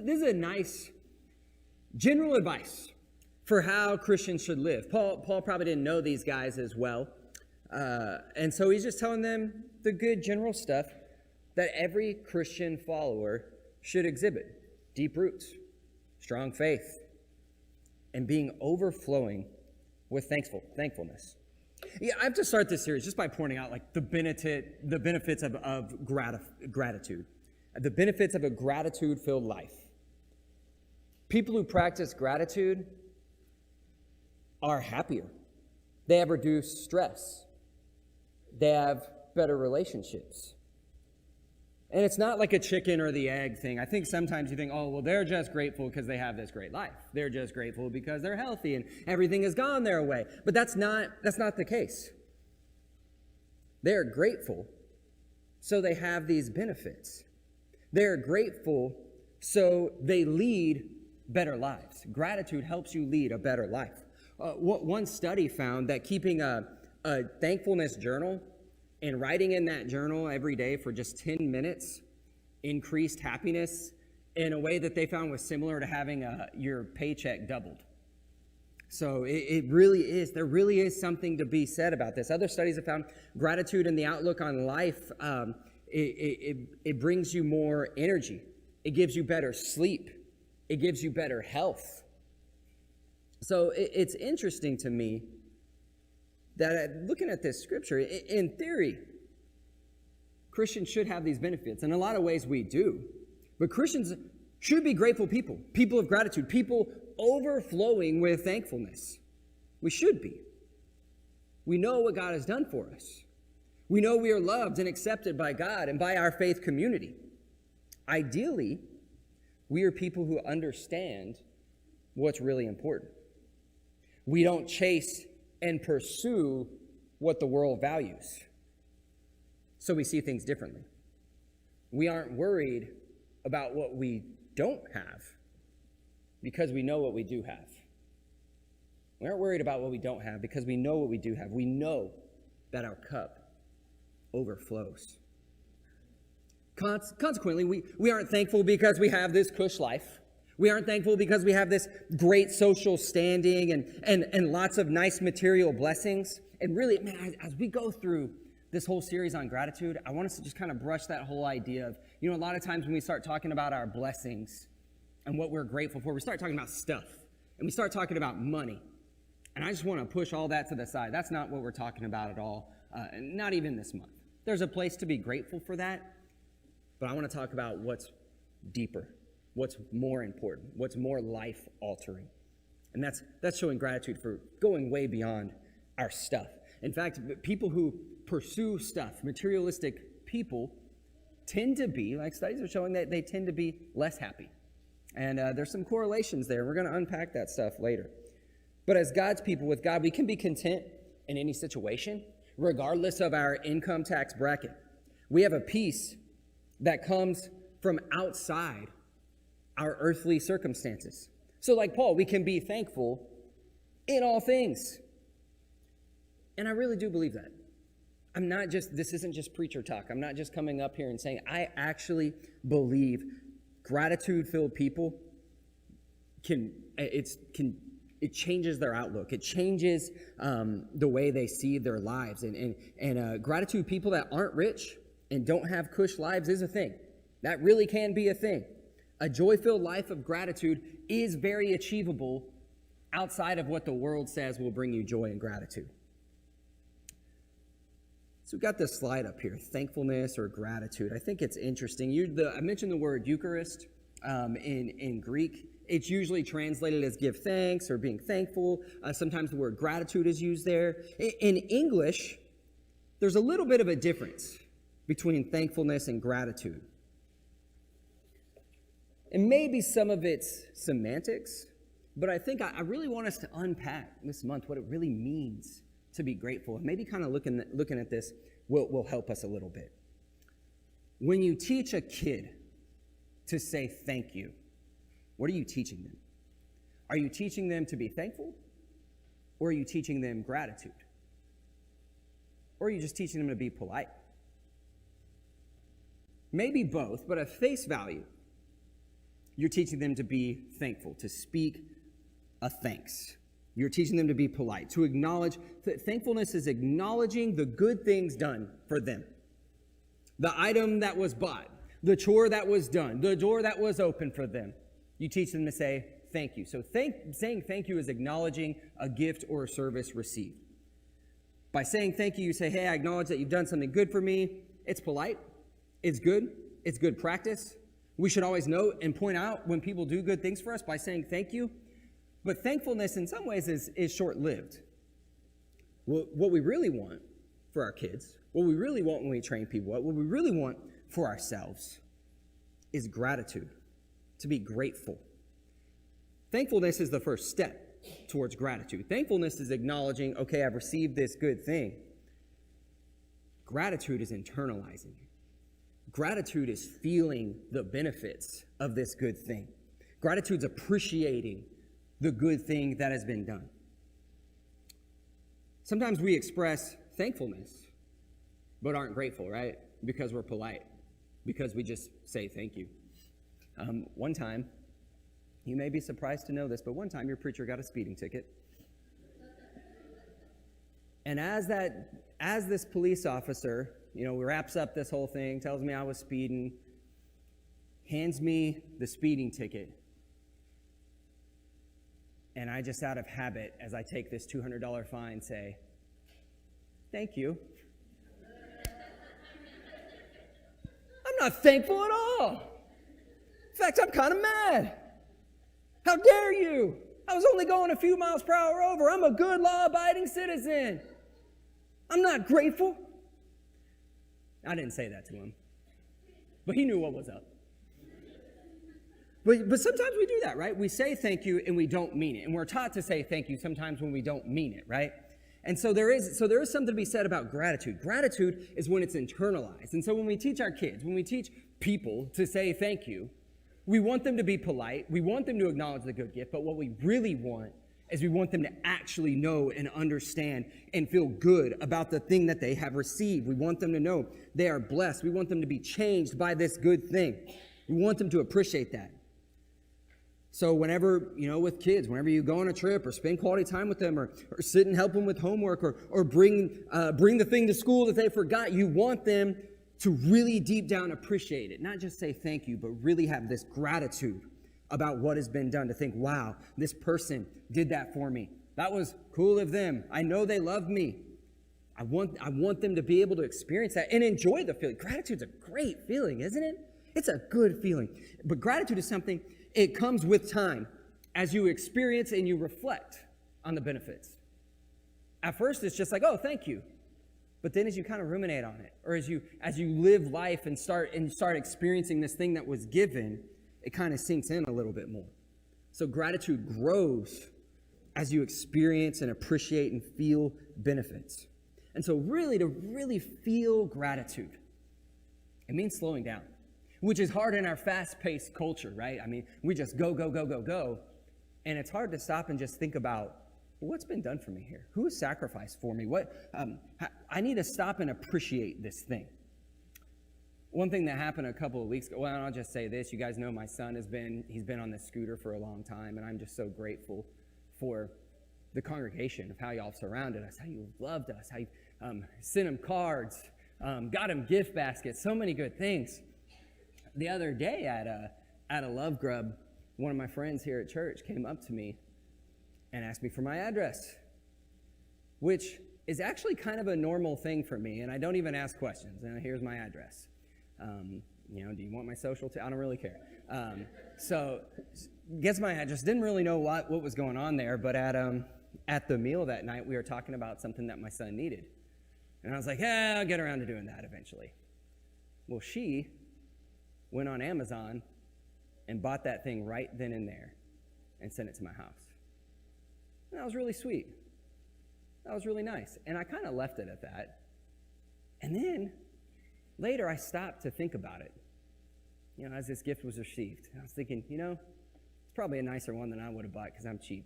This is a nice general advice for how Christians should live. Paul probably didn't know these guys as well. And so he's just telling them the good general stuff that every Christian follower should exhibit. Deep roots, strong faith, and being overflowing with thankfulness. Yeah, I have to start this series just by pointing out like the benefits of gratitude. The benefits of a gratitude-filled life. People who practice gratitude are happier. They have reduced stress. They have better relationships. And it's not like a chicken or the egg thing. I think sometimes you think, oh, well, they're just grateful because they have this great life. They're just grateful because they're healthy and everything has gone their way. But that's not the case. They're grateful, so they have these benefits. They're grateful, so they lead better lives. Gratitude helps you lead a better life. One study found that keeping a thankfulness journal and writing in that journal every day for just 10 minutes increased happiness in a way that they found was similar to having your paycheck doubled. So it really is. There really is something to be said about this. Other studies have found gratitude and the outlook on life, it brings you more energy. It gives you better sleep. It gives you better health. So it's interesting to me that looking at this scripture, in theory, Christians should have these benefits. In a lot of ways we do. But Christians should be grateful people. People of gratitude. People overflowing with thankfulness. We should be. We know what God has done for us. We know we are loved and accepted by God and by our faith community. Ideally, we are people who understand what's really important. We don't chase and pursue what the world values. So we see things differently. We aren't worried about what we don't have because we know what we do have. We aren't worried about what we don't have because we know what we do have. We know that our cup overflows. Consequently, we aren't thankful because we have this cush life. We aren't thankful because we have this great social standing and lots of nice material blessings. And really, man, as we go through this whole series on gratitude, I want us to just kind of brush that whole idea of, a lot of times when we start talking about our blessings and what we're grateful for, we start talking about stuff and we start talking about money. And I just want to push all that to the side. That's not what we're talking about at all, not even this month. There's a place to be grateful for that, but I want to talk about what's deeper. What's more important, what's more life-altering. And that's showing gratitude for going way beyond our stuff. In fact, people who pursue stuff, materialistic people, tend to be, like studies are showing, that they tend to be less happy. And there's some correlations there. We're going to unpack that stuff later. But as God's people with God, we can be content in any situation, regardless of our income tax bracket. We have a peace that comes from outside our earthly circumstances. So like Paul, we can be thankful in all things. And I really do believe that. This isn't just preacher talk. I'm not just coming up here and saying, I actually believe gratitude-filled people it changes their outlook. It changes the way they see their lives. And gratitude people that aren't rich and don't have cush lives is a thing. That really can be a thing. A joy-filled life of gratitude is very achievable outside of what the world says will bring you joy and gratitude. So we've got this slide up here, thankfulness or gratitude. I think it's interesting. I mentioned the word Eucharist in Greek. It's usually translated as give thanks or being thankful. Sometimes the word gratitude is used there. In English, there's a little bit of a difference between thankfulness and gratitude. And maybe some of it's semantics, but I think I really want us to unpack this month what it really means to be grateful. And maybe kind of looking at this will help us a little bit. When you teach a kid to say thank you, what are you teaching them? Are you teaching them to be thankful? Or are you teaching them gratitude? Or are you just teaching them to be polite? Maybe both, but at face value, you're teaching them to be thankful, to speak a thanks. You're teaching them to be polite, to acknowledge. Thankfulness is acknowledging the good things done for them. The item that was bought, the chore that was done, the door that was open for them. You teach them to say thank you. So saying thank you is acknowledging a gift or a service received. By saying thank you, you say, hey, I acknowledge that you've done something good for me. It's polite. It's good practice. We should always note and point out when people do good things for us by saying thank you. But thankfulness in some ways is short-lived. What we really want for our kids, what we really want when we train people, what we really want for ourselves is gratitude, to be grateful. Thankfulness is the first step towards gratitude. Thankfulness is acknowledging, okay, I've received this good thing. Gratitude is internalizing. Gratitude is feeling the benefits of this good thing. Gratitude's appreciating the good thing that has been done. Sometimes we express thankfulness, but aren't grateful, right? Because we're polite, because we just say thank you. One time, you may be surprised to know this, but one time your preacher got a speeding ticket. And as this police officer, wraps up this whole thing, tells me I was speeding, hands me the speeding ticket, and I just out of habit, as I take this $200 fine, say, thank you. I'm not thankful at all. In fact, I'm kind of mad. How dare you? I was only going a few miles per hour over. I'm a good law-abiding citizen. I'm not grateful. I didn't say that to him, but he knew what was up. But sometimes we do that, right? We say thank you and we don't mean it. And we're taught to say thank you sometimes when we don't mean it, right? And so there is something to be said about gratitude. Gratitude is when it's internalized. And so when we teach our kids, when we teach people to say thank you, we want them to be polite. We want them to acknowledge the good gift. But what we really want is we want them to actually know and understand and feel good about the thing that they have received. We want them to know they are blessed. We want them to be changed by this good thing. We want them to appreciate that. So whenever, with kids, whenever you go on a trip or spend quality time with them or sit and help them with homework or bring the thing to school that they forgot, you want them to really deep down appreciate it. Not just say thank you, but really have this gratitude about what has been done, to think, wow, this person did that for me. That was cool of them. I know they love me. I want them to be able to experience that and enjoy the feeling. Gratitude's a great feeling, isn't it? It's a good feeling. But gratitude is something, it comes with time as you experience and you reflect on the benefits. At first, it's just like, oh, thank you. But then as you kind of ruminate on it, or as you live life and start experiencing this thing that was given, it kind of sinks in a little bit more. So gratitude grows as you experience and appreciate and feel benefits. And so to really feel gratitude, it means slowing down, which is hard in our fast-paced culture, right? I mean, we just go, go, go, go, go. And it's hard to stop and just think about, what's been done for me here? Who has sacrificed for me? I need to stop and appreciate this thing. One thing that happened a couple of weeks ago, well, I'll just say this. You guys know my son he's been on this scooter for a long time, and I'm just so grateful for the congregation of how y'all surrounded us, how you loved us, how you sent him cards, got him gift baskets, so many good things. The other day at a Love Grub, one of my friends here at church came up to me and asked me for my address, which is actually kind of a normal thing for me, and I don't even ask questions. And here's my address. Do you want my social? I don't really care. So gets my address. Didn't really know what was going on there, but at the meal that night, we were talking about something that my son needed. And I was like, I'll get around to doing that eventually. Well, she went on Amazon and bought that thing right then and there and sent it to my house. And that was really sweet. That was really nice. And I kind of left it at that. And then later I stopped to think about it, as this gift was received. And I was thinking, it's probably a nicer one than I would have bought because I'm cheap.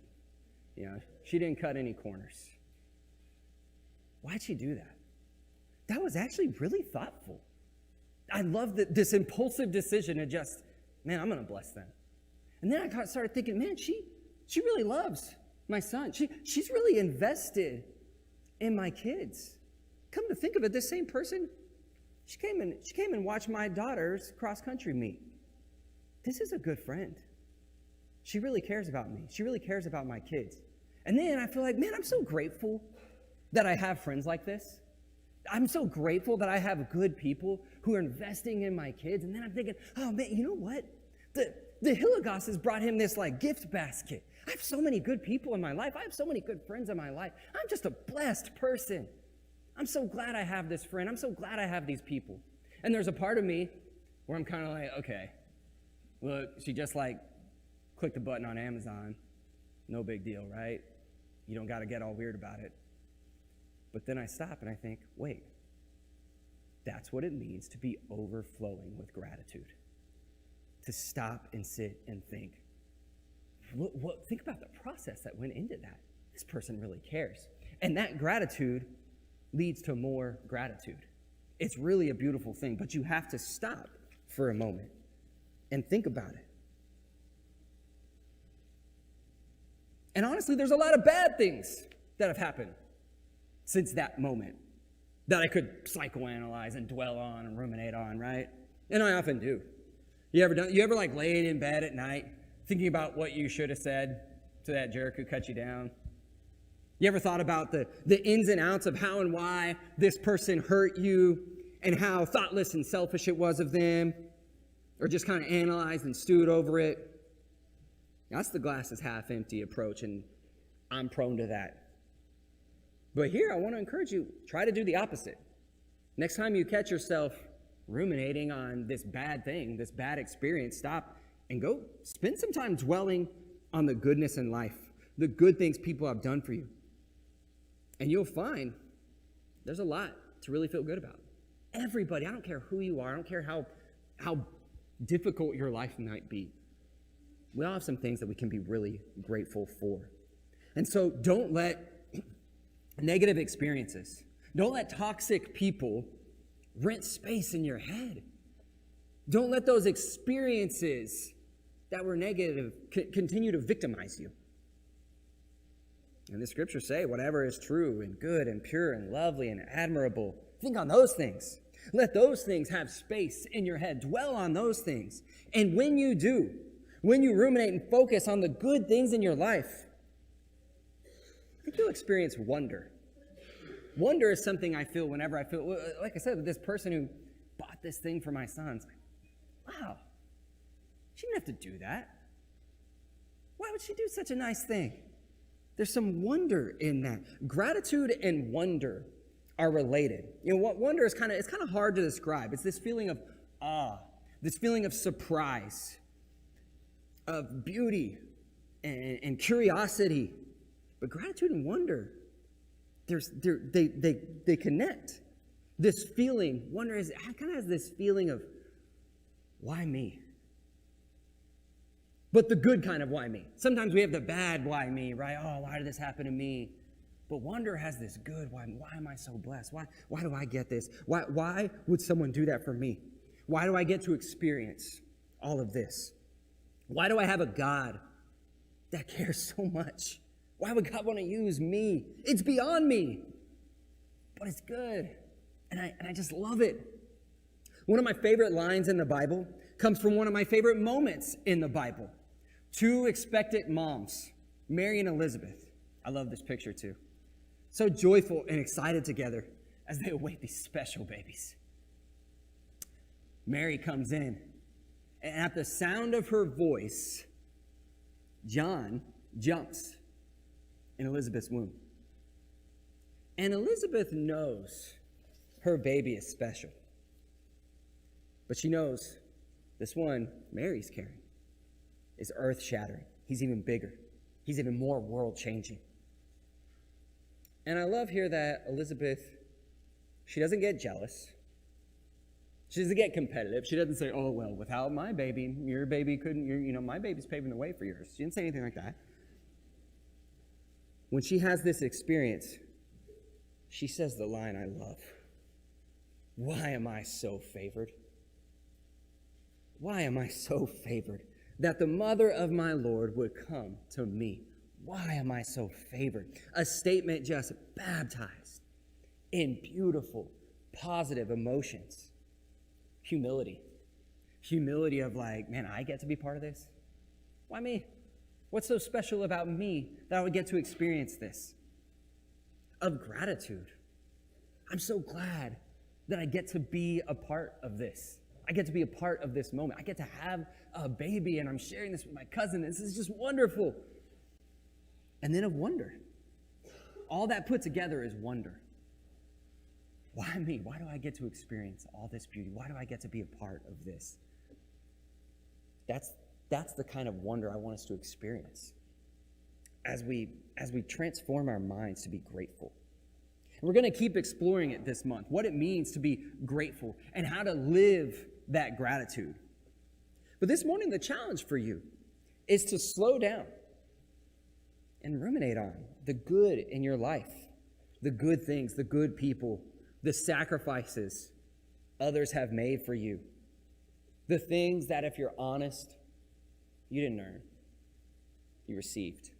She didn't cut any corners. Why'd she do that? That was actually really thoughtful. I love this impulsive decision to just, I'm going to bless them. And then I started thinking, man, she really loves my son. She's really invested in my kids. Come to think of it, this same person, she came and watched my daughter's cross-country meet. This is a good friend. She really cares about me. She really cares about my kids. And then I feel like, man, I'm so grateful that I have friends like this. I'm so grateful that I have good people who are investing in my kids. And then I'm thinking, oh man, you know what? The Hilligoss has brought him this like gift basket. I have so many good people in my life. I have so many good friends in my life. I'm just a blessed person. I'm so glad I have this friend. I'm so glad I have these people. And there's a part of me where I'm kind of like, okay, look, she just like clicked the button on Amazon. No big deal, right? You don't got to get all weird about it. But then I stop and I think, wait, that's what it means to be overflowing with gratitude. To stop and sit and think. Think about the process that went into that. This person really cares. And that gratitude leads to more gratitude. It's really a beautiful thing, but you have to stop for a moment and think about it. And honestly, there's a lot of bad things that have happened since that moment that I could psychoanalyze and dwell on and ruminate on, right? And I often do. You ever like laid in bed at night thinking about what you should have said to that jerk who cut you down? You ever thought about the ins and outs of how and why this person hurt you and how thoughtless and selfish it was of them? Or just kind of analyzed and stewed over it? That's the glass is half empty approach, and I'm prone to that. But here, I want to encourage you, try to do the opposite. Next time you catch yourself ruminating on this bad thing, this bad experience, stop and go spend some time dwelling on the goodness in life, the good things people have done for you. And you'll find there's a lot to really feel good about. Everybody, I don't care who you are, I don't care how difficult your life might be. We all have some things that we can be really grateful for. And so don't let negative experiences, don't let toxic people rent space in your head. Don't let those experiences that were negative continue to victimize you. And the scriptures say, whatever is true and good and pure and lovely and admirable, think on those things. Let those things have space in your head. Dwell on those things. And when you do, when you ruminate and focus on the good things in your life, I think you'll experience wonder. Wonder is something I feel whenever I feel, like I said, with this person who bought this thing for my sons. Like, wow, she didn't have to do that. Why would she do such a nice thing? There's some wonder in that. Gratitude and wonder are related. You know, what wonder is it's kind of hard to describe. It's this feeling of awe, this feeling of surprise, of beauty and curiosity. But gratitude and wonder, they connect. This feeling, wonder kind of has this feeling of, why me? But the good kind of why me. Sometimes we have the bad why me, right? Oh, why did this happen to me? But wonder has this good why am I so blessed? Why do I get this? Why would someone do that for me? Why do I get to experience all of this? Why do I have a God that cares so much? Why would God want to use me? It's beyond me, but it's good. And I just love it. One of my favorite lines in the Bible comes from one of my favorite moments in the Bible. Two expectant moms, Mary and Elizabeth. I love this picture too. So joyful and excited together as they await these special babies. Mary comes in, and at the sound of her voice, John jumps in Elizabeth's womb. And Elizabeth knows her baby is special. But she knows this one Mary's carrying is earth-shattering. He's even bigger. He's even more world-changing. And I love here that Elizabeth, she doesn't get jealous. She doesn't get competitive. She doesn't say, oh, well, without my baby, your baby couldn't, my baby's paving the way for yours. She didn't say anything like that. When she has this experience, she says the line I love. Why am I so favored? Why am I so favored? that the mother of my Lord would come to me. Why am I so favored? A statement just baptized in beautiful, positive emotions. Humility. Humility of like, man, I get to be part of this? Why me? What's so special about me that I would get to experience this? Of gratitude. I'm so glad that I get to be a part of this. I get to be a part of this moment. I get to have a baby, and I'm sharing this with my cousin. This is just wonderful. And then of wonder. All that put together is wonder. Why me? Why do I get to experience all this beauty? Why do I get to be a part of this? That's the kind of wonder I want us to experience as we transform our minds to be grateful. And we're going to keep exploring it this month, what it means to be grateful and how to live that gratitude. But this morning, the challenge for you is to slow down and ruminate on the good in your life, the good things, the good people, the sacrifices others have made for you, the things that, if you're honest, you didn't earn, you received.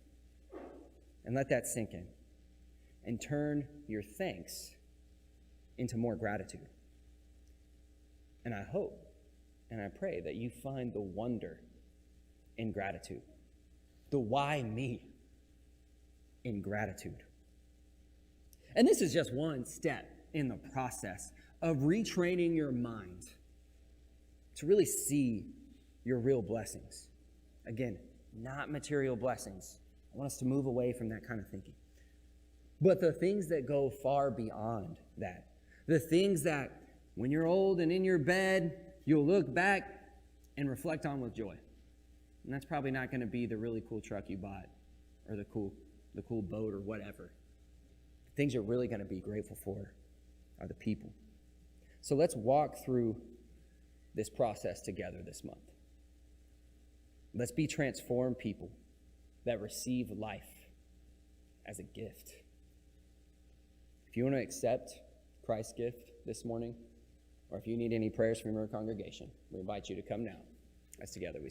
And let that sink in. And turn your thanks into more gratitude. And I hope and I pray that you find the wonder in gratitude, the why me in gratitude. And this is just one step in the process of retraining your mind to really see your real blessings. Again, not material blessings. I want us to move away from that kind of thinking. But the things that go far beyond that, the things that when you're old and in your bed, you'll look back and reflect on with joy. And that's probably not going to be the really cool truck you bought or the cool boat or whatever. The things you're really going to be grateful for are the people. So let's walk through this process together this month. Let's be transformed people that receive life as a gift. If you want to accept Christ's gift this morning, or if you need any prayers from your congregation, we invite you to come now as together we